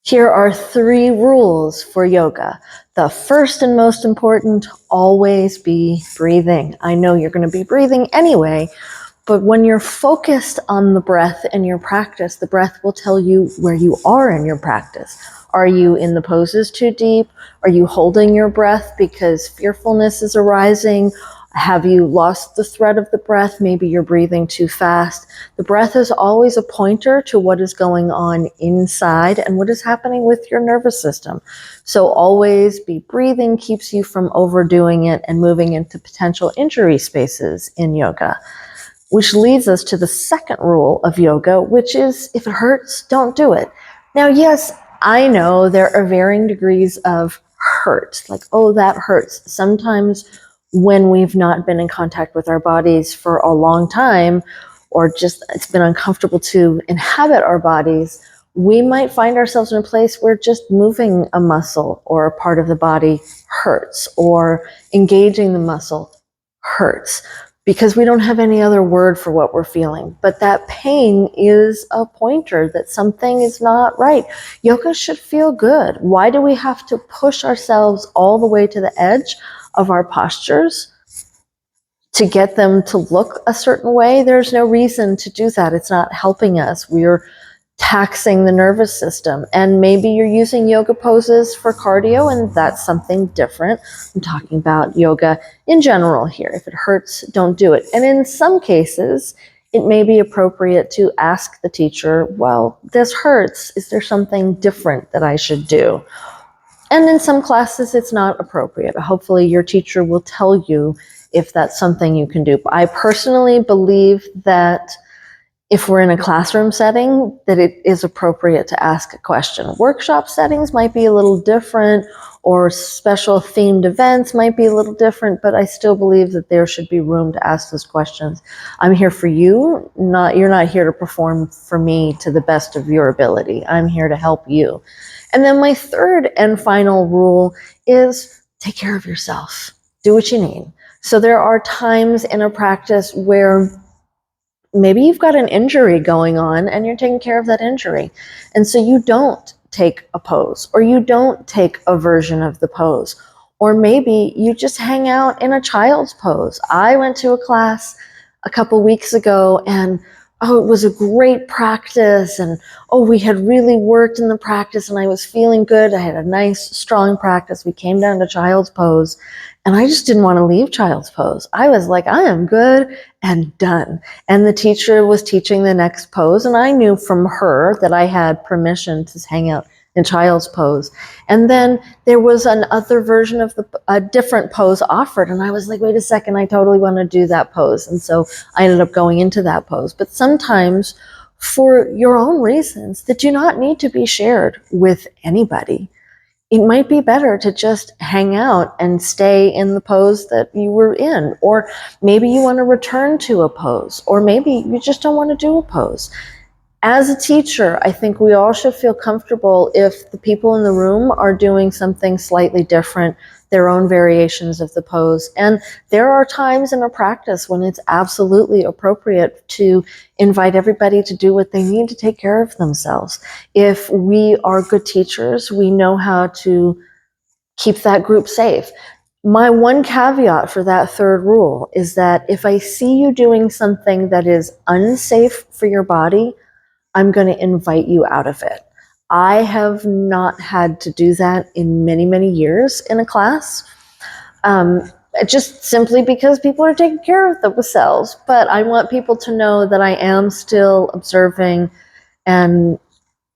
Here are 3 rules for yoga. The first and most important, always be breathing. I know you're going to be breathing anyway, but when you're focused on the breath in your practice, the breath will tell you where you are in your practice. Are you in the poses too deep? Are you holding your breath because fearfulness is arising? Have you lost the thread of the breath? Maybe you're breathing too fast. The breath is always a pointer to what is going on inside and what is happening with your nervous system. So always be breathing keeps you from overdoing it and moving into potential injury spaces in yoga. Which leads us to the second rule of yoga, which is if it hurts, don't do it. Now, yes, I know there are varying degrees of hurt, like, oh, that hurts. Sometimes when we've not been in contact with our bodies for a long time, or just it's been uncomfortable to inhabit our bodies, we might find ourselves in a place where just moving a muscle or a part of the body hurts, or engaging the muscle hurts, because we don't have any other word for what we're feeling. But that pain is a pointer that something is not right. Yoga should feel good. Why do we have to push ourselves all the way to the edge of our postures to get them to look a certain way? There's no reason to do that. It's not helping us. We're taxing the nervous system. And maybe you're using yoga poses for cardio, and that's something different. I'm talking about yoga in general here. If it hurts, don't do it. And in some cases, it may be appropriate to ask the teacher, well, this hurts. Is there something different that I should do? And in some classes, it's not appropriate. Hopefully your teacher will tell you if that's something you can do. I personally believe that if we're in a classroom setting, that it is appropriate to ask a question. Workshop settings might be a little different, or special themed events might be a little different, but I still believe that there should be room to ask those questions. I'm here for you, you're not here to perform for me to the best of your ability. I'm here to help you. And then my third and final rule is take care of yourself. Do what you need. So there are times in a practice where maybe you've got an injury going on and you're taking care of that injury. And so you don't take a pose, or you don't take a version of the pose, or maybe you just hang out in a child's pose. I went to a class a couple weeks ago, and it was a great practice, and we had really worked in the practice and I was feeling good. I had a nice, strong practice. We came down to child's pose, and I just didn't want to leave child's pose. I was like, I am good and done. And the teacher was teaching the next pose, and I knew from her that I had permission to hang out in child's pose. And then there was another version of a different pose offered, and I was like, wait a second, I totally want to do that pose. And so I ended up going into that pose. But sometimes, for your own reasons that do not need to be shared with anybody, it might be better to just hang out and stay in the pose that you were in. Or maybe you want to return to a pose, or maybe you just don't want to do a pose. As a teacher, I think we all should feel comfortable if the people in the room are doing something slightly different, their own variations of the pose. And there are times in a practice when it's absolutely appropriate to invite everybody to do what they need to take care of themselves. If we are good teachers, we know how to keep that group safe. My one caveat for that third rule is that if I see you doing something that is unsafe for your body, I'm going to invite you out of it. I have not had to do that in many, many years in a class, just simply because people are taking care of themselves. But I want people to know that I am still observing, and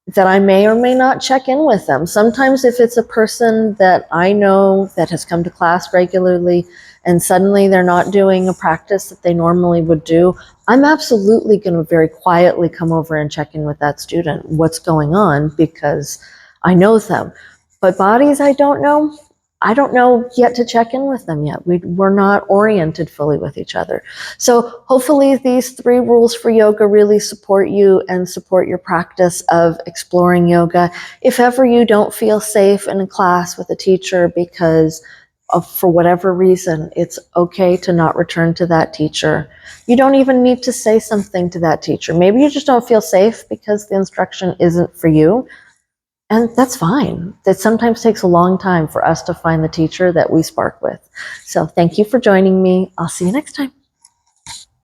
that I may or may not check in with them. Sometimes if it's a person that I know that has come to class regularly and suddenly they're not doing a practice that they normally would do, I'm absolutely going to very quietly come over and check in with that student. What's going on? Because I know them. But bodies I don't know yet to check in with them yet. We're not oriented fully with each other. So hopefully these 3 rules for yoga really support you and support your practice of exploring yoga. If ever you don't feel safe in a class with a teacher because for whatever reason, it's okay to not return to that teacher. You don't even need to say something to that teacher. Maybe you just don't feel safe because the instruction isn't for you. And that's fine. It sometimes takes a long time for us to find the teacher that we spark with. So thank you for joining me. I'll see you next time.